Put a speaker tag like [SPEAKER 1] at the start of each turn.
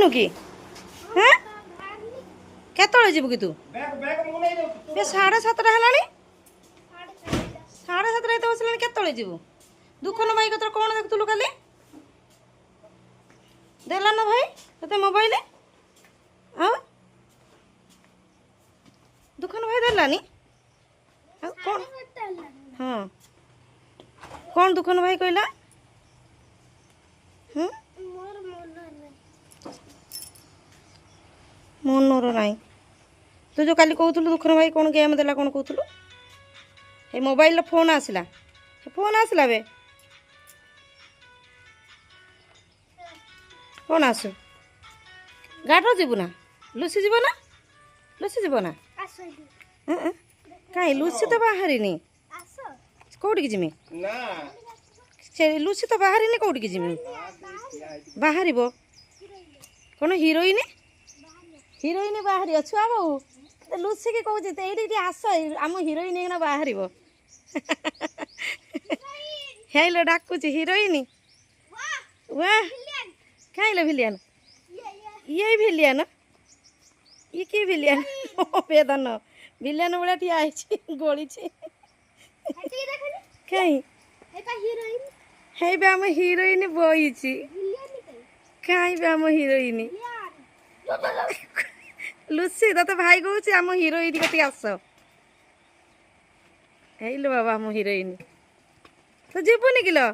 [SPEAKER 1] ଯିବୁନୁ କି ହଁ କେତେବେଳେ ଯିବୁ କି ତୁ ସାଢ଼େ ସାତଟା ହେଲାଣି ସାଢ଼େ ସାତଟା ଏତେ ବସିଲାଣି କେତେବେଳେ ଯିବୁ ଦୁଃଖନ ଭାଇ କଥା କ'ଣ ଦେଖୁଥିଲୁ କାଲି ଦେଲା ନା ଭାଇ ତତେ ମୋବାଇଲ ଆଉ ଦୁଃଖନ ଭାଇ ଦେଲାନି ଆଉ କ'ଣ ହଁ କ'ଣ ଦୁଃଖନ ଭାଇ କହିଲା ମନର ନାହିଁ ତୁ ଯେଉଁ କାଲି କହୁଥିଲୁ ଦୁଃଖନ ଭାଇ କ'ଣ ଗେମ୍ ଦେଲା କ'ଣ କହୁଥିଲୁ ଏ ମୋବାଇଲର ଫୋନ୍ ଆସିଲା ଫୋନ୍ ଆସିଲା ବେ କ'ଣ ଆସୁ ଗାଡ଼ିର ଯିବୁ ନା ଲୁସି ଯିବ ନା ଲୁସି ଯିବ ନା କାଇଁ ଲୁସି ତ ବାହାରିନି କୋଉଠିକି ଯିମି ସେ ଲୁସି ତ ବାହାରିନି କୋଉଠିକି ଯିମି ବାହାରିବ କ'ଣ ହିରୋଇନ ହିରୋଇନ ବାହାରିବ ଛୁଆ ବୋଉ ଲୁସିକି କହୁଛି ଏଇଠି ଟିକେ ଆସ ଆମ ହିରୋଇନ ଏଇନା ବାହାରିବ ହେଇଲୋ ଡାକୁଛି ହିରୋଇନ ୱା ଖାଇଲ ଭିଲିଆନ ଇଏ ଭିଲିଆନ ଇଏ କି ଭିଲିଆନ ବେଦନ ଭିଲିଆନ ଭଳିଆ ଠିଆ ହେଇଛି ଗୋଳିଛି କାଇଁ ହେଇବେ ଆମ ହିରୋଇନ ବଇଛି କାଇଁବେ ଆମ ହିରୋଇନ ଲୁସି ତତେ ଭାଇ କହୁଛି ଆମ ହିରୋଇନ କତିକି ଆସ ହେଇଲୋ ବାବା ଆମ ହିରୋଇନ ତୁ ଯିବୁନି କିଲୋ